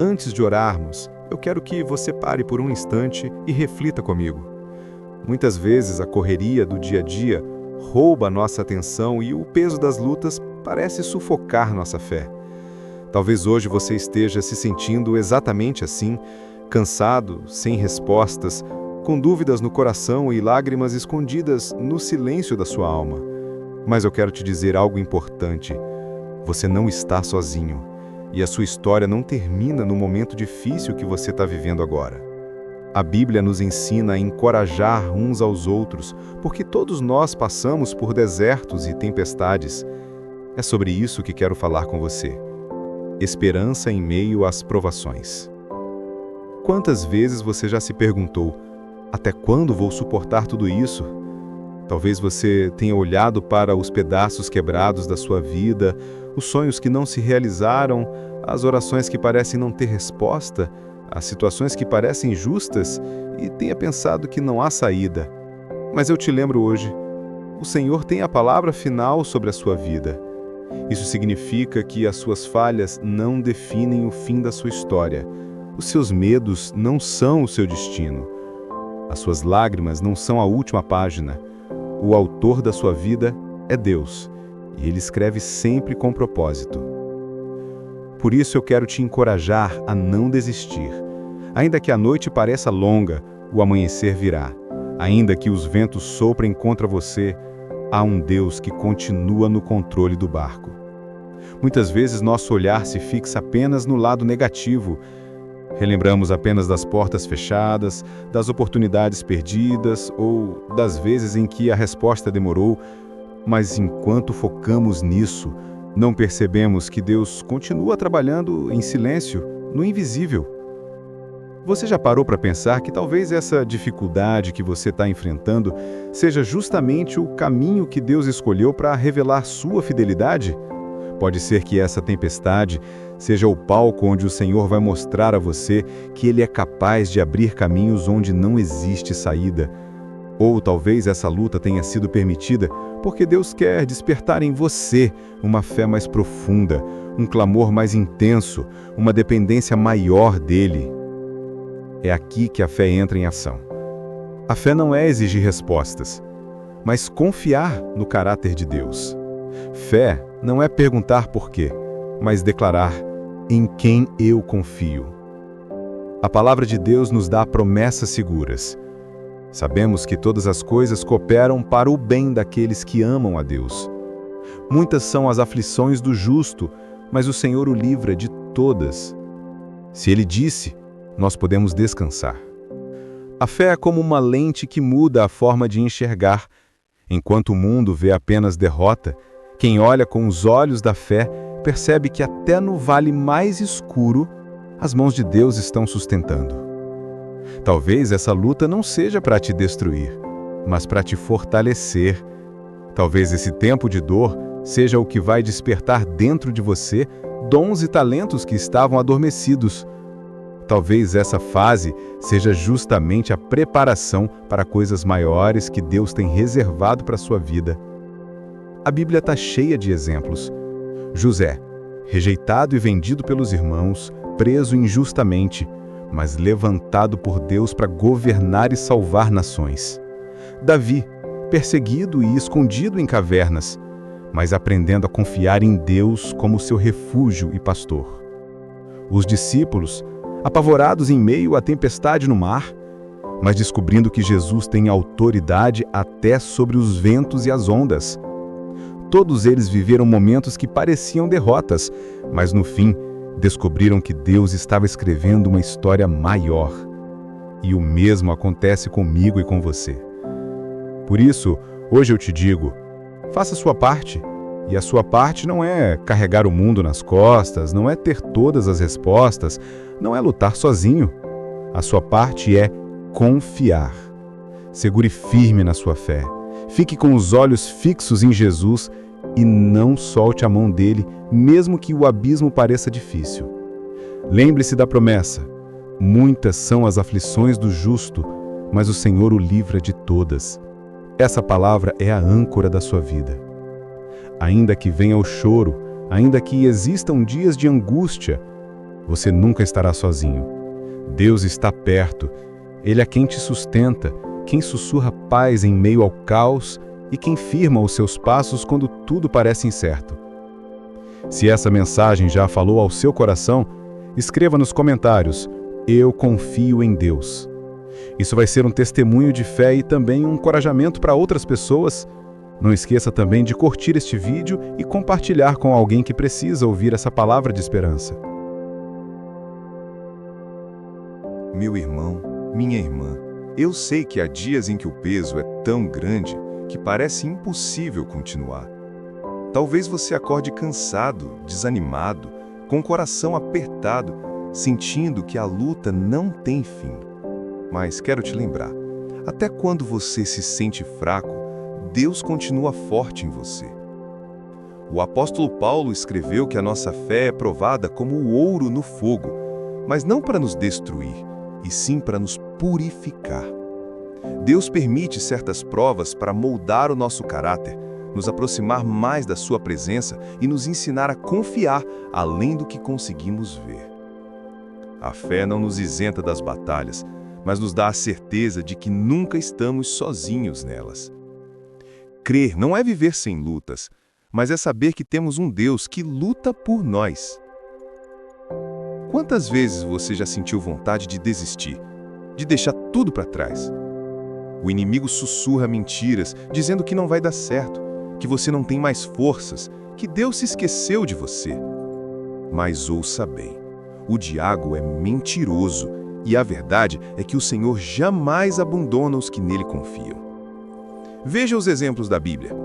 Antes de orarmos, eu quero que você pare por um instante e reflita comigo. Muitas vezes a correria do dia a dia rouba nossa atenção e o peso das lutas parece sufocar nossa fé. Talvez hoje você esteja se sentindo exatamente assim, cansado, sem respostas, com dúvidas no coração e lágrimas escondidas no silêncio da sua alma. Mas eu quero te dizer algo importante. Você não está sozinho. E a sua história não termina no momento difícil que você está vivendo agora. A Bíblia nos ensina a encorajar uns aos outros, porque todos nós passamos por desertos e tempestades. É sobre isso que quero falar com você. Esperança em meio às provações. Quantas vezes você já se perguntou, até quando vou suportar tudo isso? Talvez você tenha olhado para os pedaços quebrados da sua vida, os sonhos que não se realizaram, as orações que parecem não ter resposta, as situações que parecem injustas e tenha pensado que não há saída. Mas eu te lembro hoje, o Senhor tem a palavra final sobre a sua vida. Isso significa que as suas falhas não definem o fim da sua história. Os seus medos não são o seu destino. As suas lágrimas não são a última página. O autor da sua vida é Deus, e Ele escreve sempre com propósito. Por isso eu quero te encorajar a não desistir. Ainda que a noite pareça longa, o amanhecer virá. Ainda que os ventos soprem contra você, há um Deus que continua no controle do barco. Muitas vezes nosso olhar se fixa apenas no lado negativo. Relembramos apenas das portas fechadas, das oportunidades perdidas ou das vezes em que a resposta demorou, mas enquanto focamos nisso, não percebemos que Deus continua trabalhando em silêncio, no invisível. Você já parou para pensar que talvez essa dificuldade que você está enfrentando seja justamente o caminho que Deus escolheu para revelar sua fidelidade? Pode ser que essa tempestade seja o palco onde o Senhor vai mostrar a você que Ele é capaz de abrir caminhos onde não existe saída. Ou talvez essa luta tenha sido permitida porque Deus quer despertar em você uma fé mais profunda, um clamor mais intenso, uma dependência maior dEle. É aqui que a fé entra em ação. A fé não é exigir respostas, mas confiar no caráter de Deus. Fé não é perguntar por quê, mas declarar em quem eu confio. A palavra de Deus nos dá promessas seguras. Sabemos que todas as coisas cooperam para o bem daqueles que amam a Deus. Muitas são as aflições do justo, mas o Senhor o livra de todas. Se Ele disse, nós podemos descansar. A fé é como uma lente que muda a forma de enxergar. Enquanto o mundo vê apenas derrota, quem olha com os olhos da fé percebe que até no vale mais escuro, as mãos de Deus estão sustentando. Talvez essa luta não seja para te destruir, mas para te fortalecer. Talvez esse tempo de dor seja o que vai despertar dentro de você dons e talentos que estavam adormecidos. Talvez essa fase seja justamente a preparação para coisas maiores que Deus tem reservado para a sua vida. A Bíblia está cheia de exemplos. José, rejeitado e vendido pelos irmãos, preso injustamente, mas levantado por Deus para governar e salvar nações. Davi, perseguido e escondido em cavernas, mas aprendendo a confiar em Deus como seu refúgio e pastor. Os discípulos, apavorados em meio à tempestade no mar, mas descobrindo que Jesus tem autoridade até sobre os ventos e as ondas. Todos eles viveram momentos que pareciam derrotas, mas no fim descobriram que Deus estava escrevendo uma história maior. E o mesmo acontece comigo e com você. Por isso, hoje eu te digo, faça a sua parte. E a sua parte não é carregar o mundo nas costas, não é ter todas as respostas, não é lutar sozinho. A sua parte é confiar. Segure firme na sua fé. Fique com os olhos fixos em Jesus e não solte a mão dele, mesmo que o abismo pareça difícil. Lembre-se da promessa: muitas são as aflições do justo, mas o Senhor o livra de todas. Essa palavra é a âncora da sua vida. Ainda que venha o choro, ainda que existam dias de angústia, Você nunca estará sozinho. Deus está perto. Ele é quem te sustenta, quem sussurra paz em meio ao caos e quem firma os seus passos quando tudo parece incerto. Se essa mensagem já falou ao seu coração, escreva nos comentários: "Eu confio em Deus". Isso vai ser um testemunho de fé e também um encorajamento para outras pessoas. Não esqueça também de curtir este vídeo e compartilhar com alguém que precisa ouvir essa palavra de esperança. Meu irmão, minha irmã, eu sei que há dias em que o peso é tão grande que parece impossível continuar. Talvez você acorde cansado, desanimado, com o coração apertado, sentindo que a luta não tem fim. Mas quero te lembrar, até quando você se sente fraco, Deus continua forte em você. O apóstolo Paulo escreveu que a nossa fé é provada como o ouro no fogo, mas não para nos destruir, e sim para nos purificar. Deus permite certas provas para moldar o nosso caráter, nos aproximar mais da sua presença e nos ensinar a confiar além do que conseguimos ver. A fé não nos isenta das batalhas, mas nos dá a certeza de que nunca estamos sozinhos nelas. Crer não é viver sem lutas, mas é saber que temos um Deus que luta por nós. Quantas vezes você já sentiu vontade de desistir, de deixar tudo para trás? O inimigo sussurra mentiras, dizendo que não vai dar certo, que você não tem mais forças, que Deus se esqueceu de você. Mas ouça bem, o diabo é mentiroso e a verdade é que o Senhor jamais abandona os que nele confiam. Veja os exemplos da Bíblia.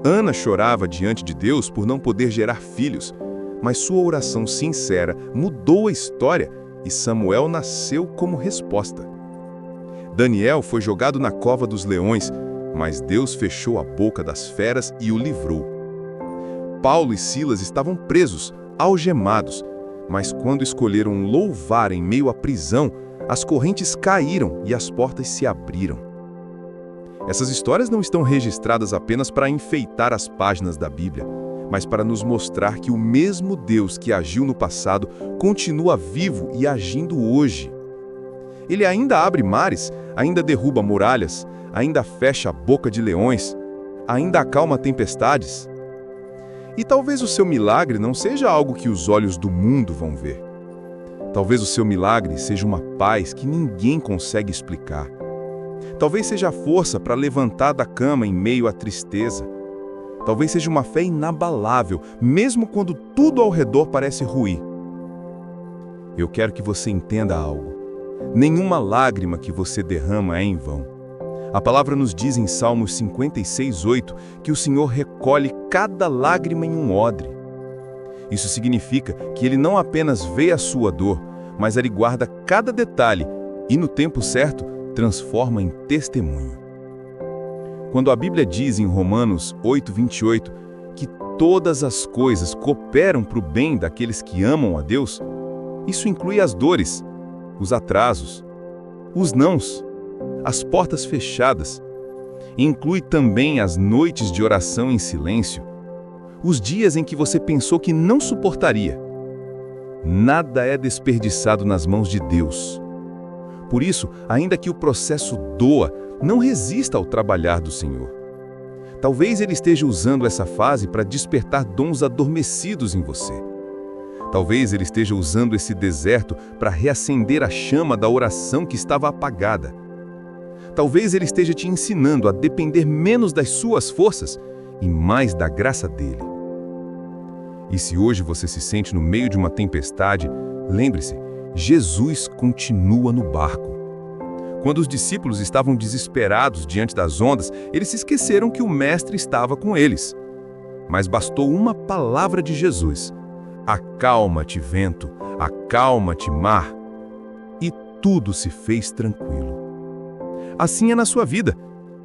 Ana chorava diante de Deus por não poder gerar filhos, mas sua oração sincera mudou a história e Samuel nasceu como resposta. Daniel foi jogado na cova dos leões, mas Deus fechou a boca das feras e o livrou. Paulo e Silas estavam presos, algemados, mas quando escolheram louvar em meio à prisão, as correntes caíram e as portas se abriram. Essas histórias não estão registradas apenas para enfeitar as páginas da Bíblia, mas para nos mostrar que o mesmo Deus que agiu no passado continua vivo e agindo hoje. Ele ainda abre mares, ainda derruba muralhas, ainda fecha a boca de leões, ainda acalma tempestades. E talvez o seu milagre não seja algo que os olhos do mundo vão ver. Talvez o seu milagre seja uma paz que ninguém consegue explicar. Talvez seja a força para levantar da cama em meio à tristeza. Talvez seja uma fé inabalável, mesmo quando tudo ao redor parece ruir. Eu quero que você entenda algo. Nenhuma lágrima que você derrama é em vão. A palavra nos diz em Salmos 56:8 que o Senhor recolhe cada lágrima em um odre. Isso significa que Ele não apenas vê a sua dor, mas Ele guarda cada detalhe e, no tempo certo, transforma em testemunho. Quando a Bíblia diz em Romanos 8:28 que todas as coisas cooperam para o bem daqueles que amam a Deus, isso inclui as dores, os atrasos, os nãos, as portas fechadas. Inclui também as noites de oração em silêncio, os dias em que você pensou que não suportaria. Nada é desperdiçado nas mãos de Deus. Por isso, ainda que o processo doa, não resista ao trabalhar do Senhor. Talvez Ele esteja usando essa fase para despertar dons adormecidos em você. Talvez Ele esteja usando esse deserto para reacender a chama da oração que estava apagada. Talvez Ele esteja te ensinando a depender menos das suas forças e mais da graça dEle. E se hoje você se sente no meio de uma tempestade, lembre-se, Jesus continua no barco. Quando os discípulos estavam desesperados diante das ondas, eles se esqueceram que o Mestre estava com eles. Mas bastou uma palavra de Jesus: acalma-te, vento, acalma-te, mar. E tudo se fez tranquilo. Assim é na sua vida.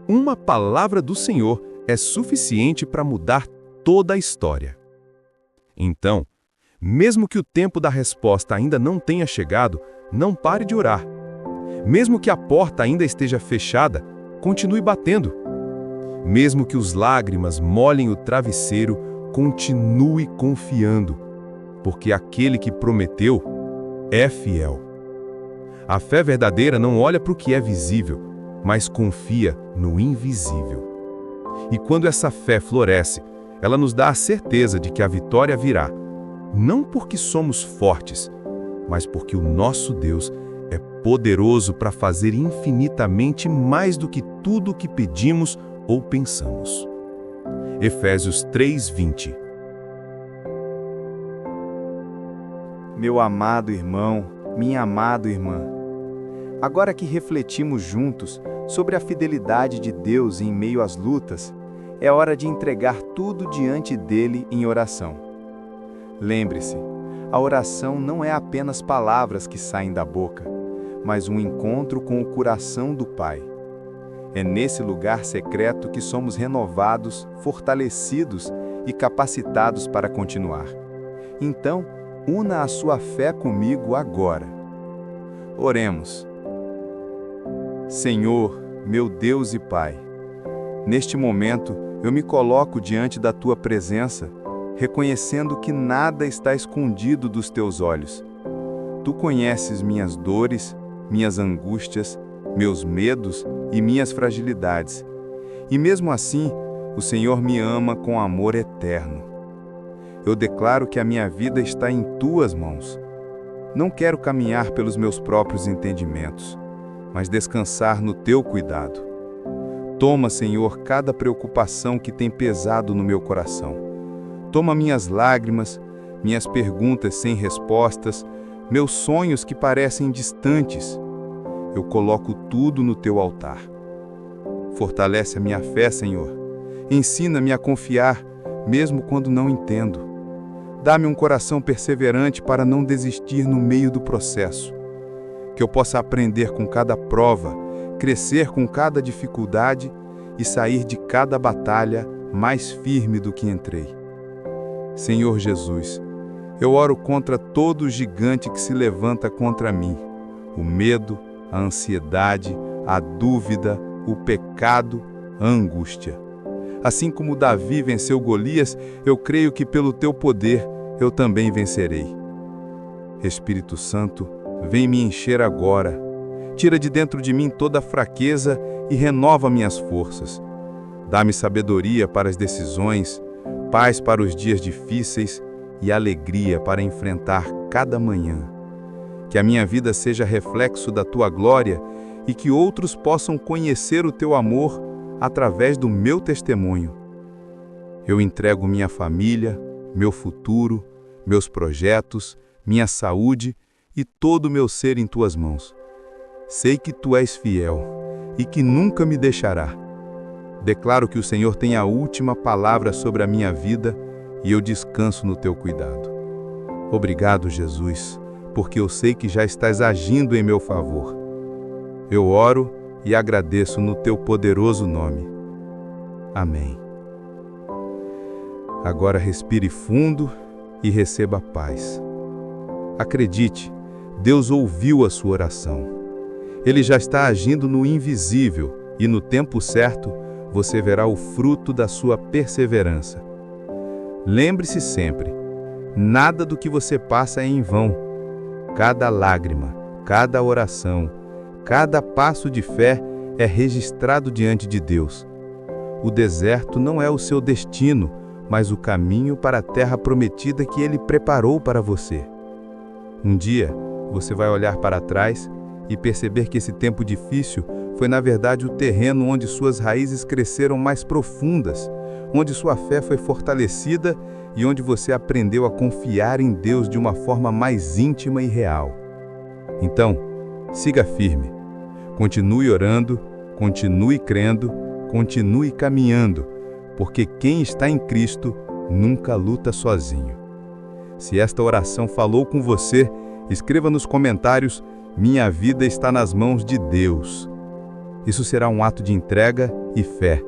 Uma palavra do Senhor é suficiente para mudar toda a história. Então, mesmo que o tempo da resposta ainda não tenha chegado, não pare de orar. Mesmo que a porta ainda esteja fechada, continue batendo. Mesmo que os lágrimas molhem o travesseiro, continue confiando, porque aquele que prometeu é fiel. A fé verdadeira não olha para o que é visível, mas confia no invisível. E quando essa fé floresce, ela nos dá a certeza de que a vitória virá, não porque somos fortes, mas porque o nosso Deus é poderoso para fazer infinitamente mais do que tudo o que pedimos ou pensamos. Efésios 3:20. Meu amado irmão, minha amada irmã, agora que refletimos juntos sobre a fidelidade de Deus em meio às lutas, é hora de entregar tudo diante dele em oração. Lembre-se, a oração não é apenas palavras que saem da boca, mas um encontro com o coração do Pai. É nesse lugar secreto que somos renovados, fortalecidos e capacitados para continuar. Então, una a sua fé comigo agora. Oremos. Senhor, meu Deus e Pai, neste momento eu me coloco diante da Tua presença, reconhecendo que nada está escondido dos Teus olhos. Tu conheces minhas dores, minhas angústias, meus medos e minhas fragilidades. E mesmo assim, o Senhor me ama com amor eterno. Eu declaro que a minha vida está em Tuas mãos. Não quero caminhar pelos meus próprios entendimentos, mas descansar no Teu cuidado. Toma, Senhor, cada preocupação que tem pesado no meu coração. Toma minhas lágrimas, minhas perguntas sem respostas, meus sonhos que parecem distantes. Eu coloco tudo no Teu altar. Fortalece a minha fé, Senhor. Ensina-me a confiar, mesmo quando não entendo. Dá-me um coração perseverante para não desistir no meio do processo. Que eu possa aprender com cada prova, crescer com cada dificuldade e sair de cada batalha mais firme do que entrei. Senhor Jesus, eu oro contra todo gigante que se levanta contra mim, o medo, a ansiedade, a dúvida, o pecado, a angústia. Assim como Davi venceu Golias, eu creio que pelo Teu poder eu também vencerei. Espírito Santo, vem me encher agora. Tira de dentro de mim toda a fraqueza e renova minhas forças. Dá-me sabedoria para as decisões, paz para os dias difíceis e alegria para enfrentar cada manhã. Que a minha vida seja reflexo da Tua glória e que outros possam conhecer o Teu amor através do meu testemunho. Eu entrego minha família, meu futuro, meus projetos, minha saúde e todo o meu ser em Tuas mãos. Sei que Tu és fiel e que nunca me deixará. Declaro que o Senhor tem a última palavra sobre a minha vida e eu descanso no Teu cuidado. Obrigado, Jesus, porque eu sei que já estás agindo em meu favor. Eu oro e agradeço no Teu poderoso nome. Amém. Agora respire fundo e receba a paz. Acredite, Deus ouviu a sua oração. Ele já está agindo no invisível e no tempo certo você verá o fruto da sua perseverança. Lembre-se sempre, nada do que você passa é em vão. Cada lágrima, cada oração, cada passo de fé é registrado diante de Deus. O deserto não é o seu destino, mas o caminho para a terra prometida que Ele preparou para você. Um dia, você vai olhar para trás e perceber que esse tempo difícil foi, na verdade, o terreno onde suas raízes cresceram mais profundas, onde sua fé foi fortalecida e onde você aprendeu a confiar em Deus de uma forma mais íntima e real. Então, siga firme. Continue orando, continue crendo, continue caminhando, porque quem está em Cristo nunca luta sozinho. Se esta oração falou com você, escreva nos comentários: minha vida está nas mãos de Deus. Isso será um ato de entrega e fé.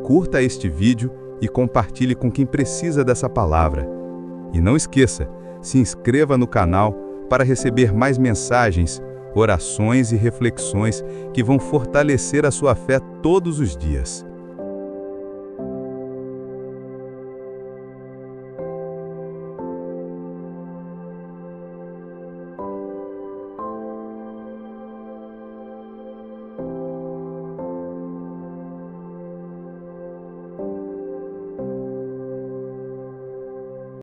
Curta este vídeo e compartilhe com quem precisa dessa palavra. E não esqueça, se inscreva no canal para receber mais mensagens, orações e reflexões que vão fortalecer a sua fé todos os dias.